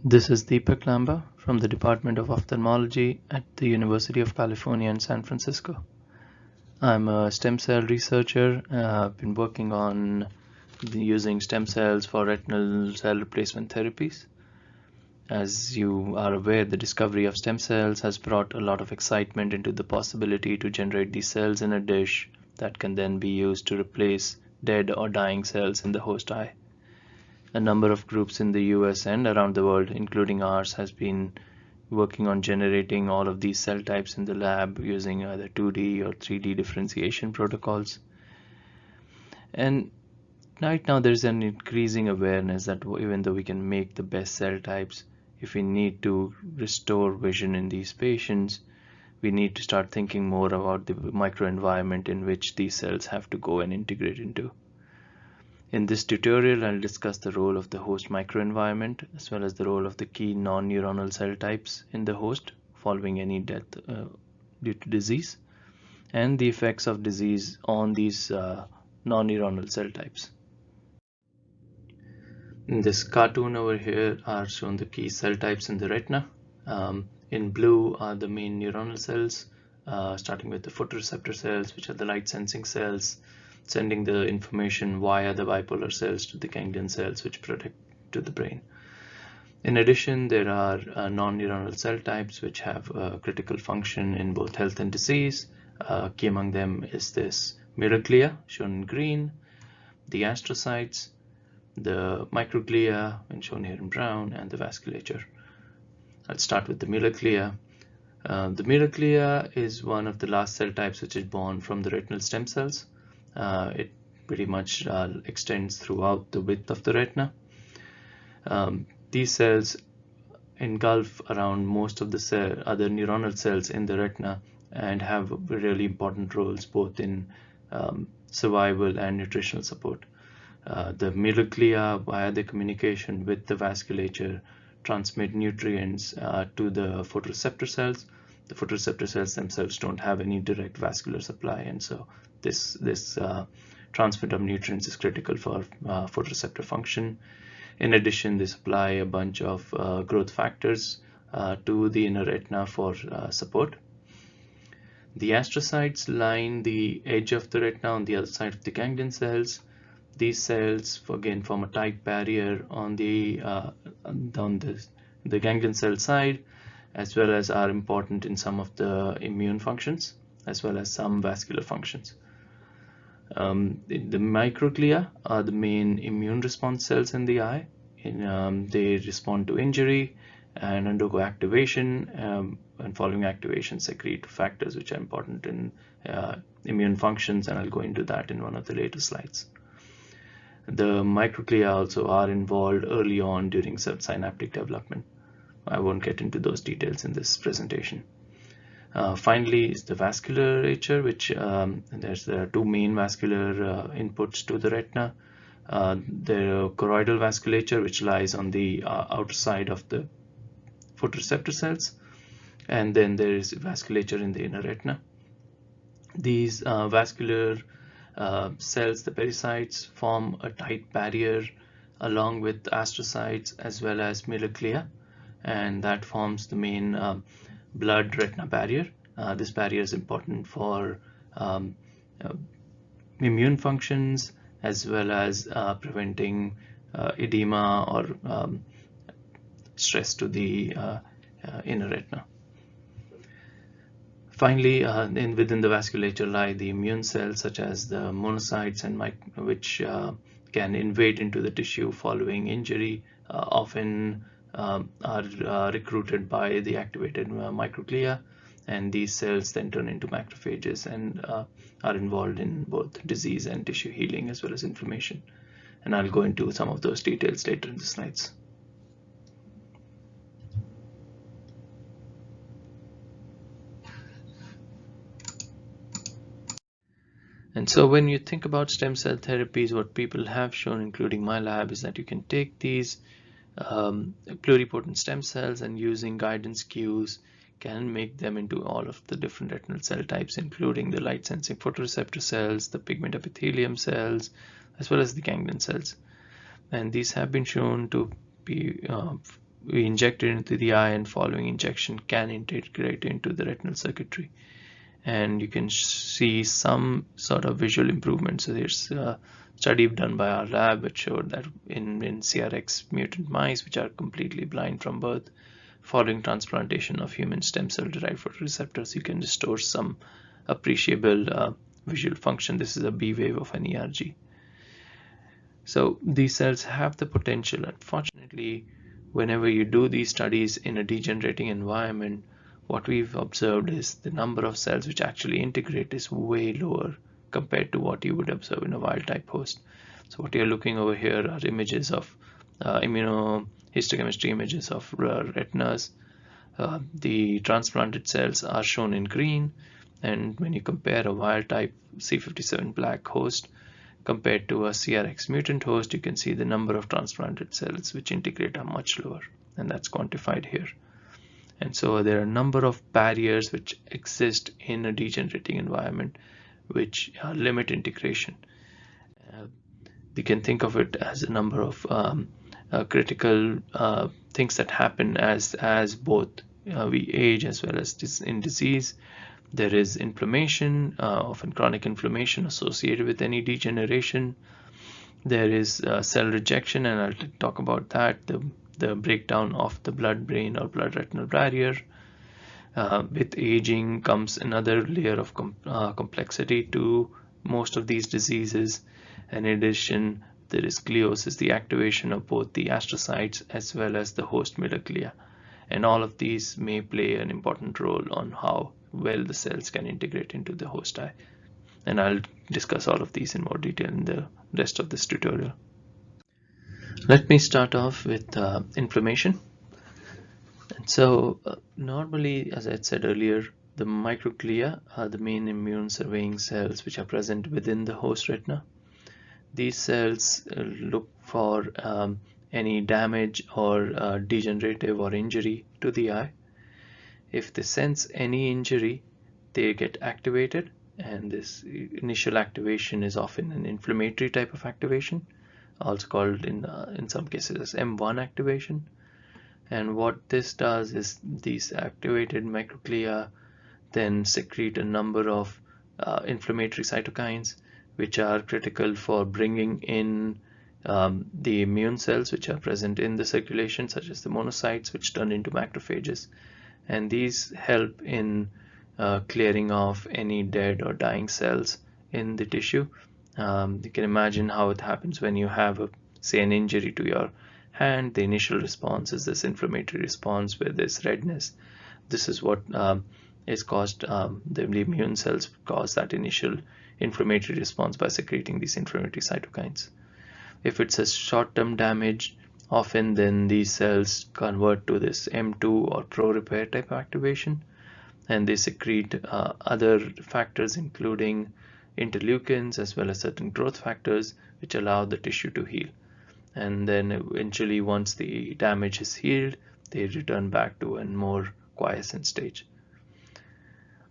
This is Deepak Lamba from the Department of Ophthalmology at the University of California in San Francisco. I'm a stem cell researcher. I've been working on using stem cells for retinal cell replacement therapies. As you are aware, the discovery of stem cells has brought a lot of excitement into the possibility to generate these cells in a dish that can then be used to replace dead or dying cells in the host eye. A number of groups in the US and around the world, including ours, has been working on generating all of these cell types in the lab using either 2D or 3D differentiation protocols. And right now there's an increasing awareness that even though we can make the best cell types, if we need to restore vision in these patients, we need to start thinking more about the microenvironment in which these cells have to go and integrate into. In this tutorial, I'll discuss the role of the host microenvironment as well as the role of the key non-neuronal cell types in the host following any death due to disease, and the effects of disease on these non-neuronal cell types. In this cartoon over here are shown the key cell types in the retina. In blue are the main neuronal cells, starting with the photoreceptor cells, which are the light sensing cells, sending the information via the bipolar cells to the ganglion cells, which protect to the brain. In addition, there are non-neuronal cell types which have critical function in both health and disease. Key among them is this microglia, shown in green, the astrocytes, the microglia, shown here in brown, and the vasculature. Let's start with the microglia. The microglia is one of the last cell types which is born from the retinal stem cells. It pretty much extends throughout the width of the retina. These cells engulf around most of the other neuronal cells in the retina and have really important roles both in survival and nutritional support. The microglia, via the communication with the vasculature, transmit nutrients to the photoreceptor cells. The photoreceptor cells themselves don't have any direct vascular supply, and so this transmit of nutrients is critical for photoreceptor function. In addition, they supply a bunch of growth factors to the inner retina for support. The astrocytes line the edge of the retina on the other side of the ganglion cells. These cells again form a tight barrier on the ganglion cell side, as well as are important in some of the immune functions, as well as some vascular functions. The microglia are the main immune response cells in the eye. They respond to injury and undergo activation, and following activation secrete factors which are important in immune functions, and I'll go into that in one of the later slides. The microglia also are involved early on during synaptic development. I won't get into those details in this presentation. Finally is the vasculature, which there are two main vascular inputs to the retina. The choroidal vasculature, which lies on the outer side of the photoreceptor cells, and then there is vasculature in the inner retina. These vascular cells, the pericytes, form a tight barrier along with astrocytes as well as microglia, and that forms the main blood-retina barrier. This barrier is important for immune functions as well as preventing edema or stress to the inner retina. Finally, within the vasculature lie the immune cells such as the monocytes, and which can invade into the tissue following injury, often are recruited by the activated microglia, and these cells then turn into macrophages and are involved in both disease and tissue healing as well as inflammation. And I'll go into some of those details later in the slides. And so when you think about stem cell therapies, what people have shown, including my lab, is that you can take these pluripotent stem cells and using guidance cues can make them into all of the different retinal cell types, including the light sensing photoreceptor cells, the pigment epithelium cells, as well as the ganglion cells. And these have been shown to be we inject it into the eye, and following injection can integrate into the retinal circuitry. And you can see some sort of visual improvement. So there's a study done by our lab which showed that in CRX mutant mice, which are completely blind from birth, following transplantation of human stem cell derived photoreceptors, you can restore some appreciable visual function. This is a B wave of an ERG. So these cells have the potential. Unfortunately, whenever you do these studies in a degenerating environment, what we've observed is the number of cells which actually integrate is way lower compared to what you would observe in a wild type host. So what you're looking over here are images of immunohistochemistry images of retinas. The transplanted cells are shown in green, and when you compare a wild type C57 black host compared to a CRX mutant host, you can see the number of transplanted cells which integrate are much lower, and that's quantified here. And so there are a number of barriers which exist in a degenerating environment which limit integration. You can think of it as a number of critical things that happen as both we age as well as in disease. There is inflammation, often chronic inflammation associated with any degeneration. There is cell rejection, and I'll talk about that, the breakdown of the blood-brain or blood-retinal barrier. With aging comes another layer of complexity to most of these diseases. And in addition, there is gliosis, the activation of both the astrocytes as well as the host microglia. And all of these may play an important role on how well the cells can integrate into the host eye. And I'll discuss all of these in more detail in the rest of this tutorial. Let me start off with inflammation. And so normally, as I said earlier, the microglia are the main immune surveying cells which are present within the host retina. These cells look for any damage or degenerative or injury to the eye. If they sense any injury, they get activated, and this initial activation is often an inflammatory type of activation, also called in some cases as M1 activation. And what this does is these activated microglia then secrete a number of inflammatory cytokines which are critical for bringing in the immune cells which are present in the circulation, such as the monocytes, which turn into macrophages. And these help in clearing off any dead or dying cells in the tissue. You can imagine how it happens when you have, say, an injury to your hand. The initial response is this inflammatory response where there's redness. This is what is caused, the immune cells cause that initial inflammatory response by secreting these inflammatory cytokines. If it's a short-term damage, often then these cells convert to this M2 or pro-repair type of activation, and they secrete other factors including interleukins as well as certain growth factors which allow the tissue to heal. And then eventually, once the damage is healed, they return back to a more quiescent stage.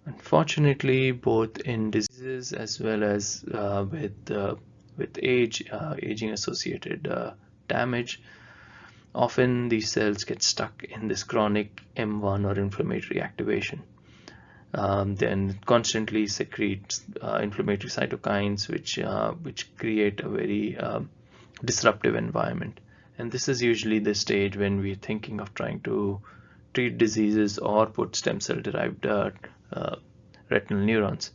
Unfortunately, both in diseases as well as with aging associated damage, often these cells get stuck in this chronic M1 or inflammatory activation. Then constantly secretes inflammatory cytokines which create a very disruptive environment. And this is usually the stage when we're thinking of trying to treat diseases or put stem cell derived retinal neurons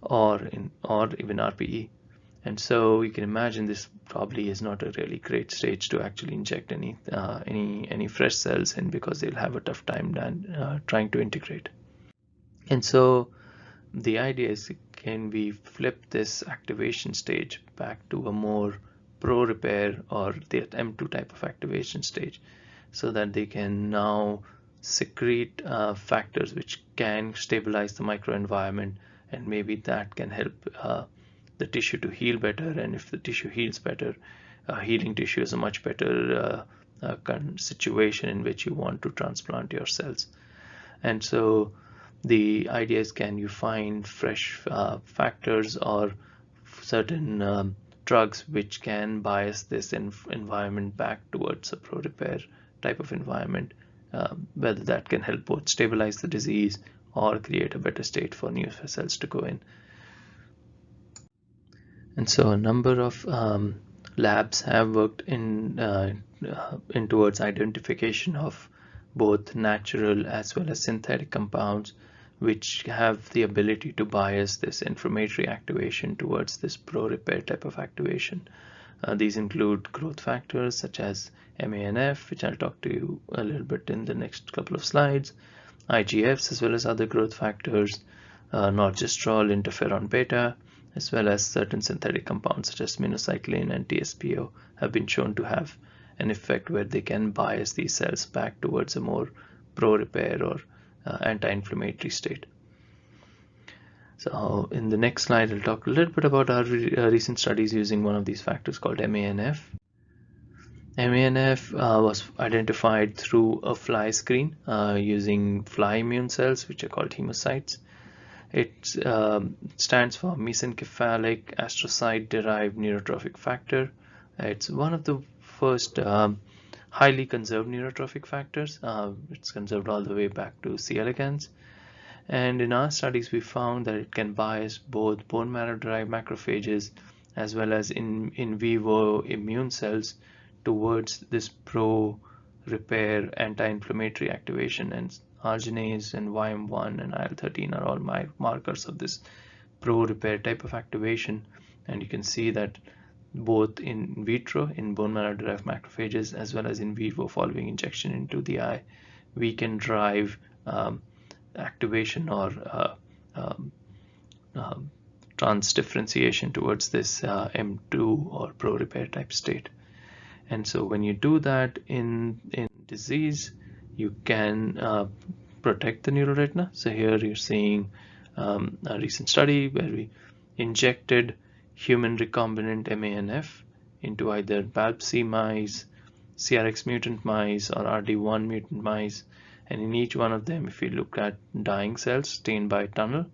or even RPE. And so you can imagine this probably is not a really great stage to actually inject any fresh cells in, because they'll have a tough time trying to integrate. And so the idea is, can we flip this activation stage back to a more pro-repair or the M2 type of activation stage, so that they can now secrete factors which can stabilize the microenvironment, and maybe that can help the tissue to heal better. And if the tissue heals better, healing tissue is a much better situation in which you want to transplant your cells. And so the idea is, can you find fresh factors or certain drugs which can bias this environment back towards a pro-repair type of environment, whether that can help both stabilize the disease or create a better state for new cells to go in. And so a number of labs have worked in towards identification of both natural as well as synthetic compounds which have the ability to bias this inflammatory activation towards this pro-repair type of activation. These include growth factors such as MANF, which I'll talk to you a little bit in the next couple of slides, IGFs as well as other growth factors, norgestrol, interferon beta, as well as certain synthetic compounds such as minocycline and TSPO have been shown to have an effect where they can bias these cells back towards a more pro-repair or anti-inflammatory state. So in the next slide, I'll talk a little bit about our recent studies using one of these factors called MANF. MANF was identified through a fly screen using fly immune cells, which are called hemocytes. It stands for mesencephalic astrocyte-derived neurotrophic factor. It's one of the first highly conserved neurotrophic factors. It's conserved all the way back to C. elegans. And in our studies, we found that it can bias both bone marrow-derived macrophages as well as in vivo immune cells towards this pro-repair anti-inflammatory activation. And arginase and YM1 and IL-13 are all markers of this pro-repair type of activation. And you can see that both in vitro in bone marrow-derived macrophages as well as in vivo following injection into the eye, we can drive activation or transdifferentiation towards this M2 or pro-repair type state. And so when you do that in disease, you can protect the neuroretina. So here you're seeing a recent study where we injected human recombinant MANF into either BALB/C mice, CRX mutant mice, or RD1 mutant mice. And in each one of them, if you look at dying cells stained by tunnel,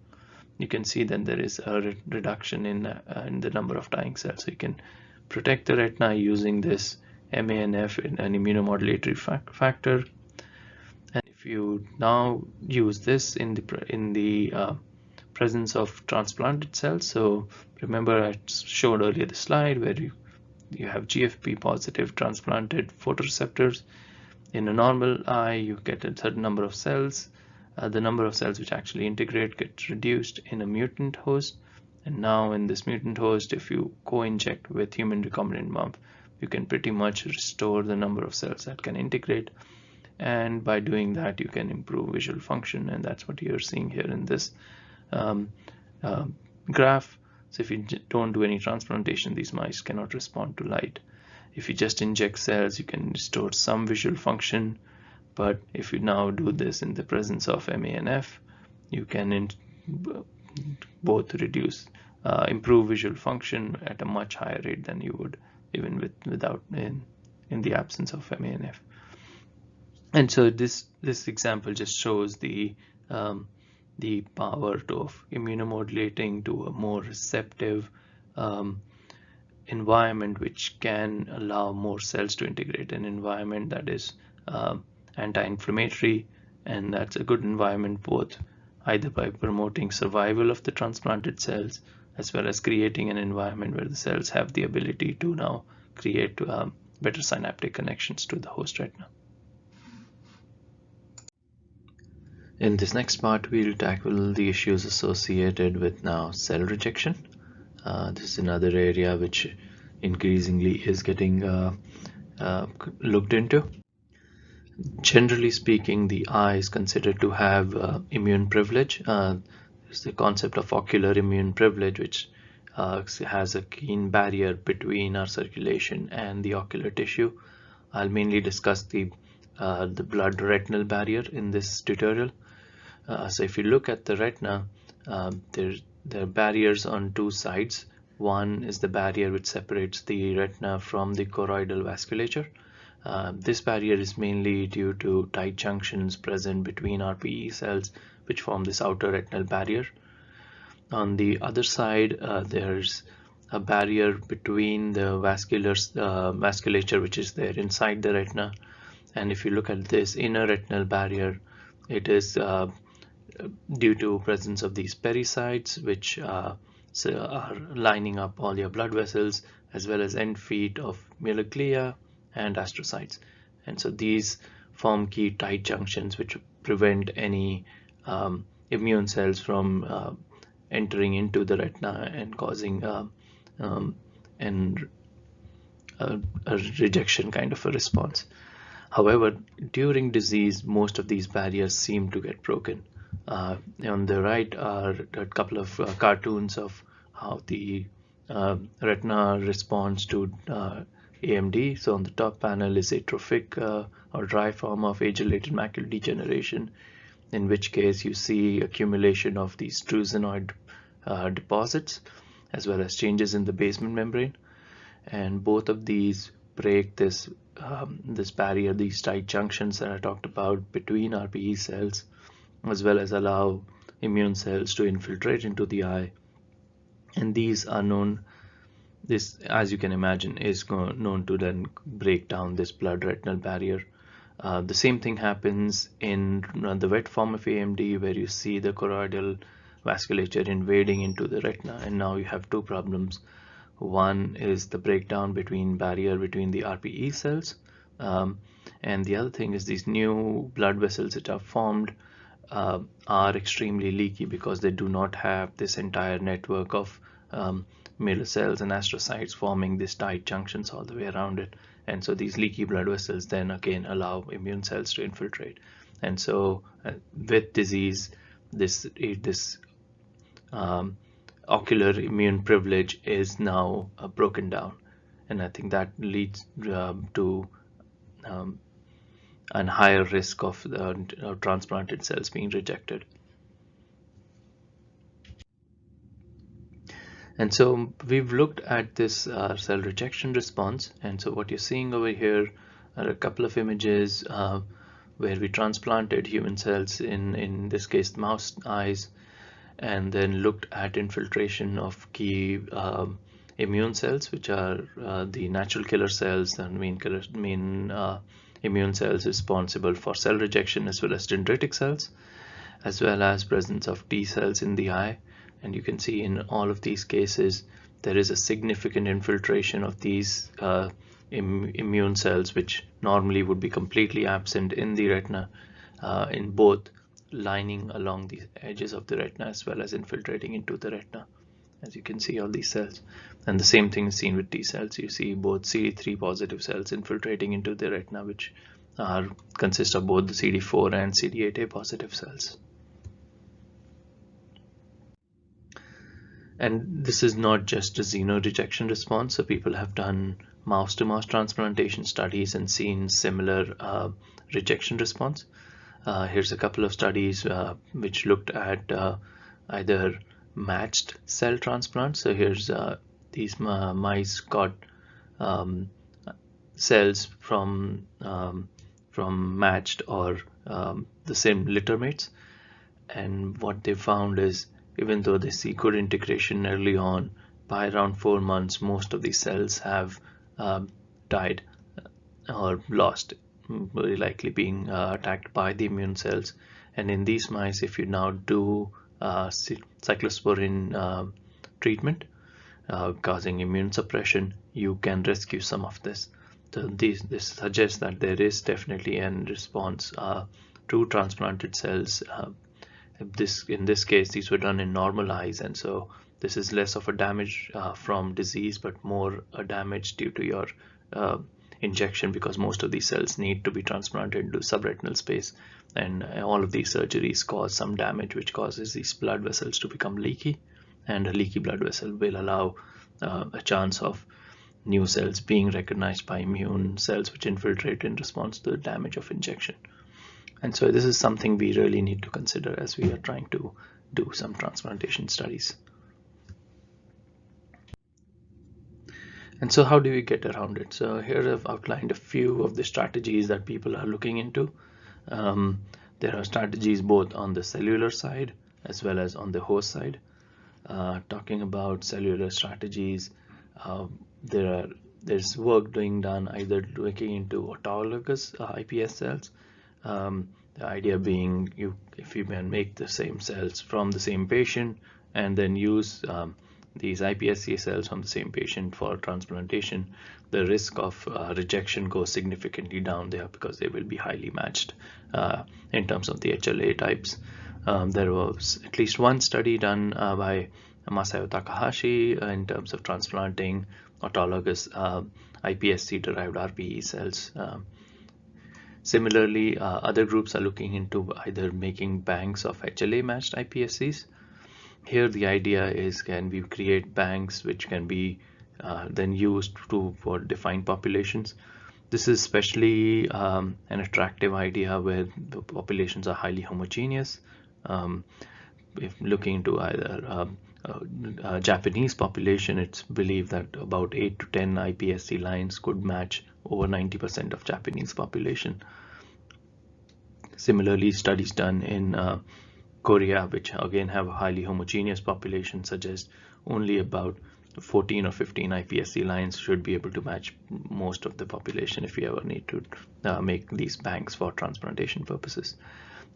you can see that there is a reduction in the number of dying cells. So you can protect the retina using this MANF, an immunomodulatory factor. And if you now use this in the presence of transplanted cells, so remember I showed earlier the slide where you have GFP positive transplanted photoreceptors. In a normal eye, you get a certain number of cells. The number of cells which actually integrate gets reduced in a mutant host. And now in this mutant host, if you co-inject with human recombinant MUMP, you can pretty much restore the number of cells that can integrate. And by doing that, you can improve visual function. And that's what you're seeing here in this graph. So if you don't do any transplantation, these mice cannot respond to light. If you just inject cells, you can restore some visual function. But if you now do this in the presence of MANF, you can both improve visual function at a much higher rate than you would even without in the absence of MANF. And so this example just shows the power of immunomodulating to a more receptive environment which can allow more cells to integrate, an environment that is anti-inflammatory, and that's a good environment both either by promoting survival of the transplanted cells as well as creating an environment where the cells have the ability to now create better synaptic connections to the host retina. In this next part, we'll tackle the issues associated with now cell rejection. This is another area which increasingly is getting looked into. Generally speaking, the eye is considered to have immune privilege. There's the concept of ocular immune privilege, which has a keen barrier between our circulation and the ocular tissue. I'll mainly discuss the blood retinal barrier in this tutorial. So if you look at the retina, there are barriers on two sides. One is the barrier which separates the retina from the choroidal vasculature. This barrier is mainly due to tight junctions present between RPE cells, which form this outer retinal barrier. On the other side, there's a barrier between the vasculature which is there inside the retina. And if you look at this inner retinal barrier, it is due to presence of these pericytes, which are lining up all your blood vessels, as well as end feet of microglia and astrocytes. And so these form key tight junctions which prevent any immune cells from entering into the retina and causing an a rejection kind of a response. However, during disease, most of these barriers seem to get broken. On the right are a couple of cartoons of how the retina responds to AMD. So on the top panel is atrophic or dry form of age-related macular degeneration, in which case you see accumulation of these drusenoid deposits, as well as changes in the basement membrane. And both of these break this barrier, these tight junctions that I talked about between RPE cells, as well as allow immune cells to infiltrate into the eye. And these are known, this, as you can imagine, is known to then break down this blood retinal barrier. The same thing happens in the wet form of AMD, where you see the choroidal vasculature invading into the retina, and now you have two problems. One is the breakdown barrier between the RPE cells, and the other thing is these new blood vessels that are formed are extremely leaky because they do not have this entire network of mirror cells and astrocytes forming these tight junctions all the way around it. And so these leaky blood vessels then again allow immune cells to infiltrate. And so with disease, this ocular immune privilege is now broken down, and I think that leads to a higher risk of transplanted cells being rejected. And so we've looked at this cell rejection response, and so what you're seeing over here are a couple of images where we transplanted human cells, in this case mouse eyes, and then looked at infiltration of key immune cells, which are the natural killer cells, the main immune cells responsible for cell rejection, as well as dendritic cells, as well as presence of T cells in the eye. And you can see in all of these cases there is a significant infiltration of these immune cells, which normally would be completely absent in the retina, in both lining along the edges of the retina as well as infiltrating into the retina, as you can see all these cells. And the same thing is seen with T cells. You see both CD3 positive cells infiltrating into the retina, which consist of both the CD4 and CD8A positive cells. And this is not just a xenorejection response, so people have done mouse-to-mouse transplantation studies and seen similar rejection response. Here's a couple of studies which looked at either matched cell transplants. So here's these mice got cells from matched or the same litter mates, and what they found is, even though they see good integration early on, by around 4 months most of these cells have died or lost, very likely being attacked by the immune cells. And in these mice, if you now do cyclosporin treatment causing immune suppression, you can rescue some of this. So this suggests that there is definitely a response to transplanted cells. In this case, these were done in normal eyes, and so this is less of a damage from disease, but more a damage due to your injection, because most of these cells need to be transplanted into subretinal space, and all of these surgeries cause some damage, which causes these blood vessels to become leaky, and a leaky blood vessel will allow a chance of new cells being recognized by immune cells which infiltrate in response to the damage of injection. And so this is something we really need to consider as we are trying to do some transplantation studies. And so how do we get around it? So here I've outlined a few of the strategies that people are looking into. There are strategies both on the cellular side as well as on the host side. Talking about cellular strategies, There's work being done either looking into autologous iPS cells. The idea being, if you can make the same cells from the same patient and then use these iPSC cells from the same patient for transplantation, the risk of rejection goes significantly down there because they will be highly matched in terms of the HLA types. There was at least one study done by Masayo Takahashi in terms of transplanting autologous iPSC-derived RPE cells. Similarly, other groups are looking into either making banks of HLA-matched iPSCs. Here the idea is, can we create banks which can be then used for defined populations. This is especially an attractive idea where the populations are highly homogeneous. If looking into either Japanese population, it's believed that about 8 to 10 iPSC lines could match over 90% of Japanese population. Similarly, studies done in Korea, which again have a highly homogeneous population, suggest only about 14 or 15 iPSC lines should be able to match most of the population if you ever need to make these banks for transplantation purposes.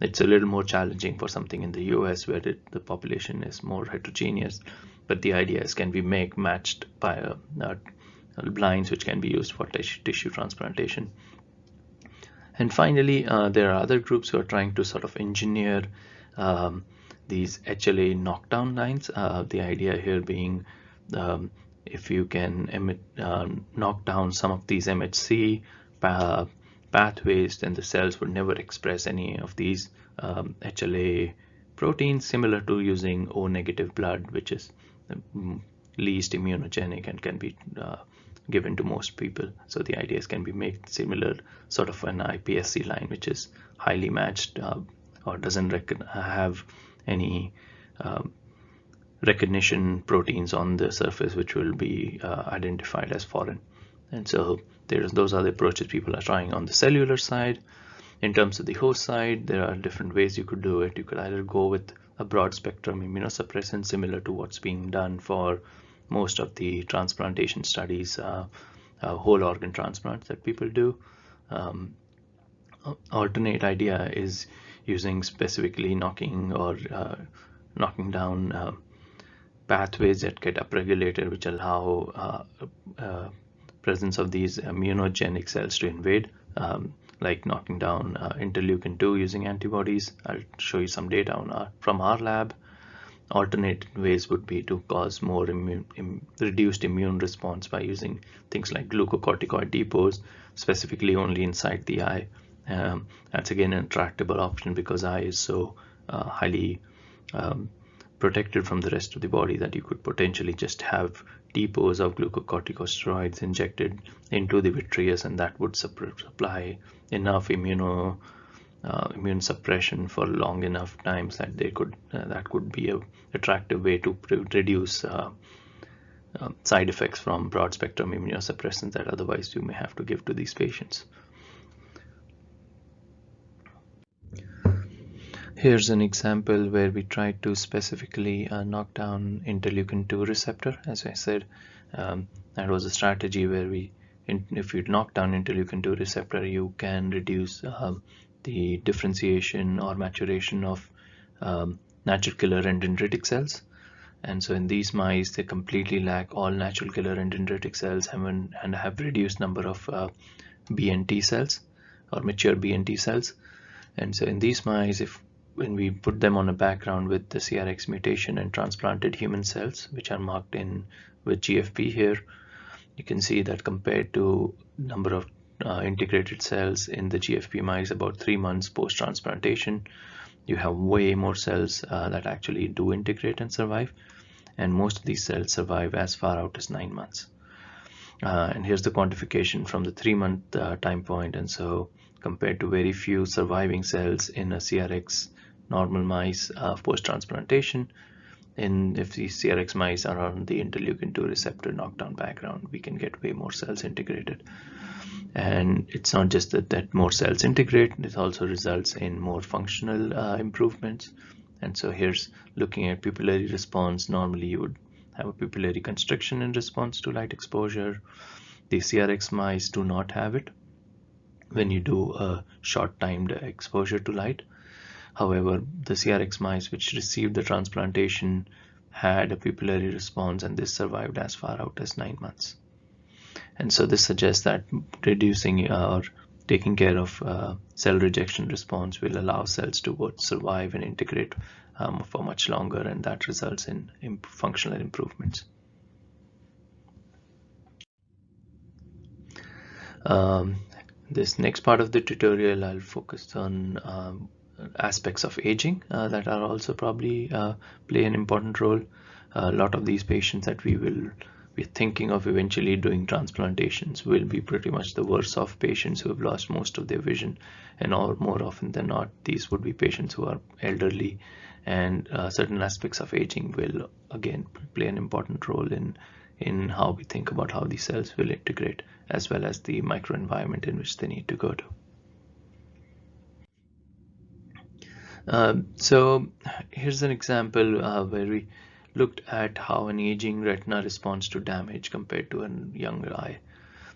It's a little more challenging for something in the US where the population is more heterogeneous, but the idea is, can we make matched by lines which can be used for tissue transplantation. And finally, there are other groups who are trying to sort of engineer these HLA knockdown lines. The idea here being, if you can knock down some of these MHC pathways, then the cells would never express any of these HLA proteins, similar to using O-negative blood, which is least immunogenic and can be given to most people. So the idea is, can we make similar sort of an iPSC line which is highly matched or doesn't have any recognition proteins on the surface which will be identified as foreign. And so those are the approaches people are trying on the cellular side. In terms of the host side, there are different ways you could do it. You could either go with a broad spectrum immunosuppressant, similar to what's being done for most of the transplantation studies, whole organ transplants that people do. Alternate idea is using specifically knocking down pathways that get upregulated, which allow presence of these immunogenic cells to invade, like knocking down interleukin-2 using antibodies. I'll show you some data from our lab. Alternate ways would be to cause more reduced immune response by using things like glucocorticoid depots, specifically only inside the eye. That's again an intractable option because eye is so highly protected from the rest of the body that you could potentially just have depots of glucocorticosteroids injected into the vitreous, and that would supply enough immune suppression for long enough times that that could be a attractive way to reduce side effects from broad spectrum immunosuppressants that otherwise you may have to give to these patients. Here's an example where we tried to specifically knock down interleukin-2 receptor. As I said, that was a strategy where if you knock down interleukin-2 receptor, you can reduce the differentiation or maturation of natural killer and dendritic cells. And so in these mice, they completely lack all natural killer and dendritic cells and have reduced number of BNT cells or mature BNT cells. And so in these mice, when we put them on a background with the CRX mutation and transplanted human cells, which are marked in with GFP here, you can see that compared to number of integrated cells in the GFP mice about 3 months post-transplantation, you have way more cells that actually do integrate and survive, and most of these cells survive as far out as 9 months. And here's the quantification from the 3-month time point, and so compared to very few surviving cells in a CRX normal mice post-transplantation, if these CRX mice are on the interleukin-2 receptor knockdown background, we can get way more cells integrated. And it's not just that more cells integrate, it also results in more functional improvements. And so here's looking at pupillary response. Normally you would have a pupillary constriction in response to light exposure. The CRX mice do not have it when you do a short-timed exposure to light. However, the CRX mice which received the transplantation had a pupillary response, and this survived as far out as 9 months. And so this suggests that reducing or taking care of cell rejection response will allow cells to both survive and integrate for much longer, and that results in functional improvements. This next part of the tutorial, I'll focus on aspects of aging that are also probably play an important role. A lot of these patients that we're thinking of eventually doing transplantations will be pretty much the worst off patients who have lost most of their vision, and more often than not, these would be patients who are elderly, and certain aspects of aging will again play an important role in how we think about how these cells will integrate, as well as the microenvironment in which they need to go to. So here's an example where we looked at how an aging retina responds to damage compared to a younger eye.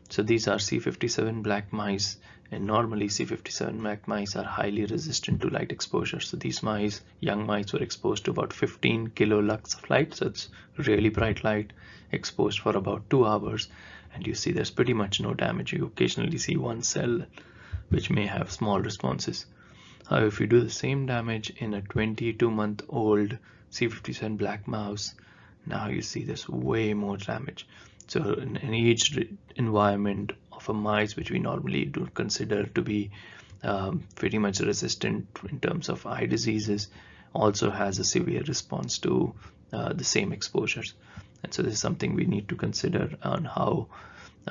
So these are C57 black mice, and normally C57 black mice are highly resistant to light exposure. So these mice, young mice, were exposed to about 15 kilolux of light, so it's really bright light, exposed for about 2 hours, and you see there's pretty much no damage. You occasionally see one cell which may have small responses. However, if you do the same damage in a 22-month-old C57 black mouse, now you see there's way more damage. So in an aged environment of a mice, which we normally do consider to be pretty much resistant in terms of eye diseases, also has a severe response to the same exposures. And so this is something we need to consider on how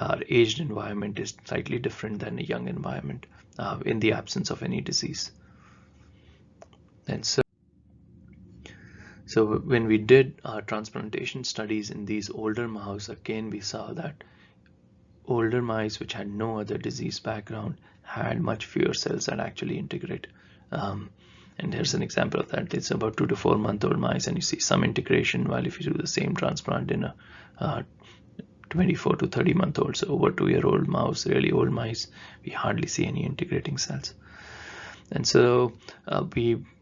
our aged environment is slightly different than a young environment in the absence of any disease. And so when we did our transplantation studies in these older mouse, again we saw that older mice which had no other disease background had much fewer cells that actually integrate. And here's an example of that. It's about 2 to 4 month old mice, and you see some integration, while if you do the same transplant in a 24 to 30 month old, so over 2-year-old mouse, really old mice, we hardly see any integrating cells. And so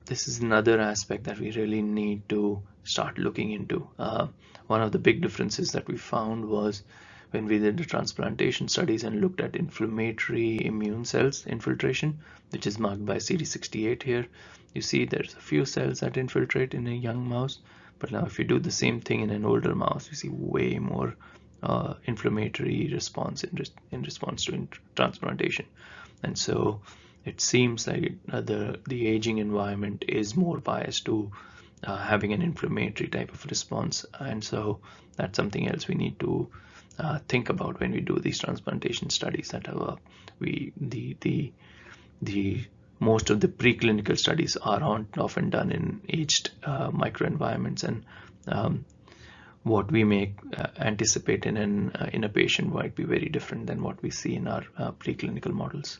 this is another aspect that we really need to start looking into. One of the big differences that we found was when we did the transplantation studies and looked at inflammatory immune cells infiltration, which is marked by CD68 here. You see there's a few cells that infiltrate in a young mouse, but now if you do the same thing in an older mouse, you see way more inflammatory response in response to transplantation. And so it seems like the aging environment is more biased to having an inflammatory type of response, and so that's something else we need to think about when we do these transplantation studies. That most of the preclinical studies are often done in aged microenvironments, and what we may anticipate in a patient might be very different than what we see in our preclinical models.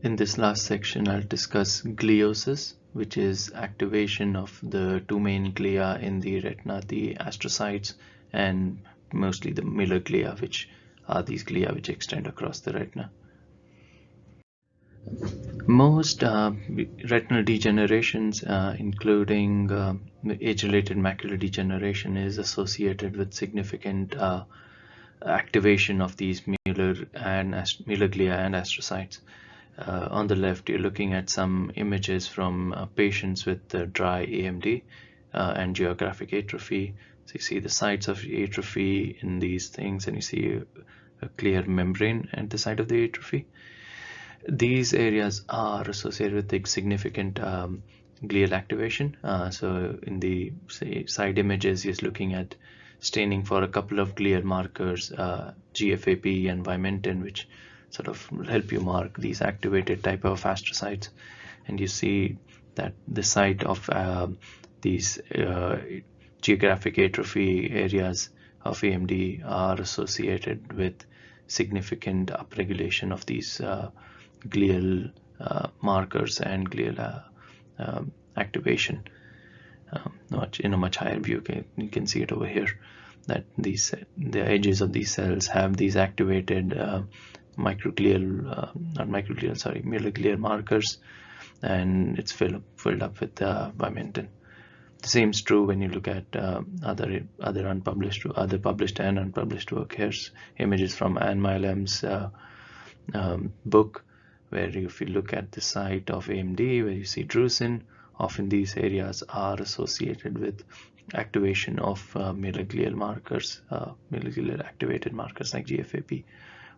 In this last section, I'll discuss gliosis, which is activation of the 2 main glia in the retina, the astrocytes, and mostly the Miller glia, which are these glia which extend across the retina. Most retinal degenerations, including age-related macular degeneration, is associated with significant activation of these Miller glia and astrocytes. On the left, you're looking at some images from patients with dry AMD and geographic atrophy. So you see the sites of atrophy in these things, and you see a clear membrane at the site of the atrophy. These areas are associated with the significant glial activation. So in the side images, you're looking at staining for a couple of glial markers, GFAP and Vimentin, which sort of help you mark these activated type of astrocytes. And you see that the site of these geographic atrophy areas of AMD are associated with significant upregulation of these glial markers and glial activation. much higher view. You can see it over here, that the edges of these cells have these activated microglial markers, and it's filled up with vimentin. The same is true when you look at other published and unpublished work. Here's images from Anne Milam's book, where if you look at the site of AMD, where you see drusen, often these areas are associated with activation of microglial markers, microglial activated markers like GFAP,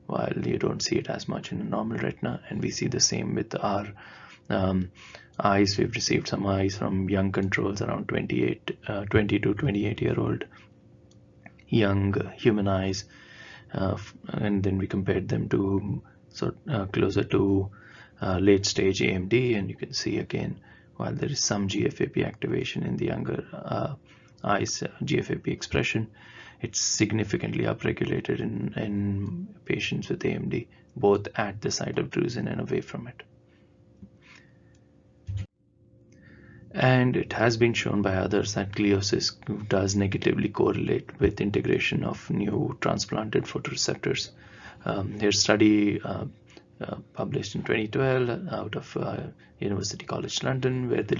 while you don't see it as much in a normal retina. And we see the same with our eyes. We've received some eyes from young controls around 20 to 28-year-old young human eyes, and then we compared them to closer to late stage AMD, and you can see again, while there is some GFAP activation in the younger eyes, GFAP expression, it's significantly upregulated in patients with AMD, both at the site of drusen and away from it. And it has been shown by others that gliosis does negatively correlate with integration of new transplanted photoreceptors. Here's a study published in 2012 out of University College London, where they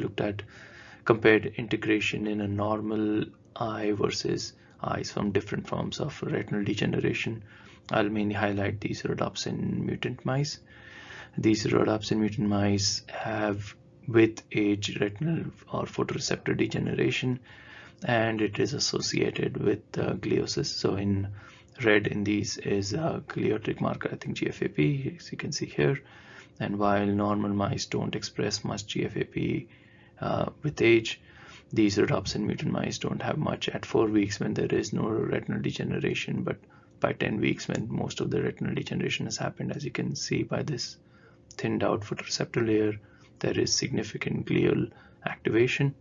compared integration in a normal eye versus eyes from different forms of retinal degeneration. I'll mainly highlight these rhodopsin mutant mice. These rhodopsin mutant mice have with age retinal or photoreceptor degeneration, and it is associated with gliosis. So in red in these is a gliotic marker, I think GFAP, as you can see here. And while normal mice don't express much GFAP with age, these rhodopsin mutant mice don't have much at 4 weeks when there is no retinal degeneration, but by 10 weeks when most of the retinal degeneration has happened, as you can see by this thinned out photoreceptor layer, there is significant glial activation,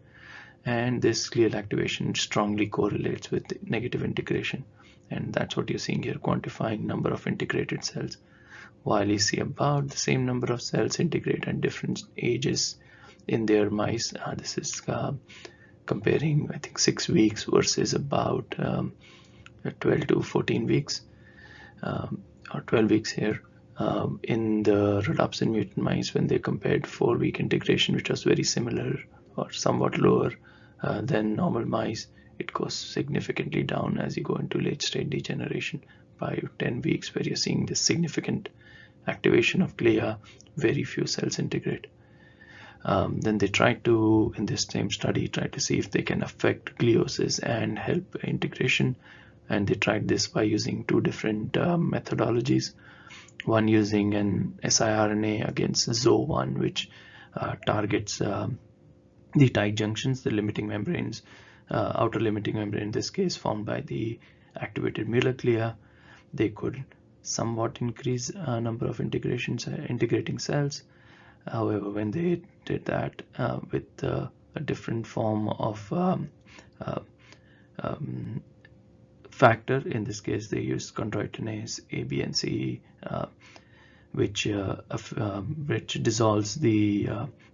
and this glial activation strongly correlates with negative integration. And that's what you're seeing here, quantifying number of integrated cells. While you see about the same number of cells integrate at different ages in their mice, this is comparing, I think, 6 weeks versus about 12 to 14 weeks, or 12 weeks here. In the rhodopsin mutant mice, when they compared 4-week integration, which was very similar or somewhat lower than normal mice, it goes significantly down as you go into late stage degeneration by 10 weeks, where you're seeing this significant activation of glia, very few cells integrate. Then they tried to, in this same study, try to see if they can affect gliosis and help integration, and they tried this by using 2 different methodologies. One using an siRNA against ZO1, which targets the tight junctions, the limiting membranes, outer limiting membrane in this case formed by the activated microglia. They could somewhat increase number of integrating cells. However, when they did that with a different form of factor, in this case they used chondroitinase A, B, and C, which dissolves the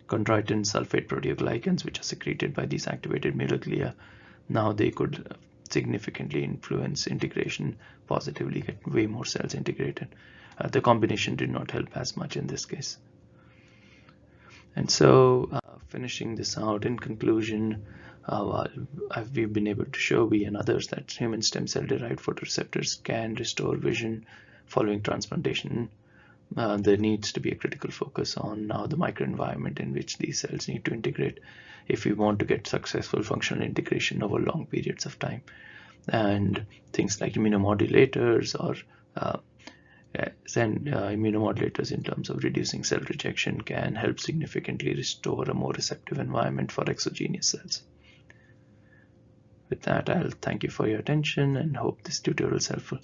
chondroitin sulfate proteoglycans, which are secreted by these activated microglia. Now they could significantly influence integration positively, get way more cells integrated. The combination did not help as much in this case. And so finishing this out, in conclusion, we've been able to show, we and others, that human stem cell derived photoreceptors can restore vision following transplantation. There needs to be a critical focus on now the microenvironment in which these cells need to integrate if we want to get successful functional integration over long periods of time. And things like immunomodulators or immunomodulators in terms of reducing cell rejection can help significantly restore a more receptive environment for exogenous cells. With that, I'll thank you for your attention and hope this tutorial is helpful.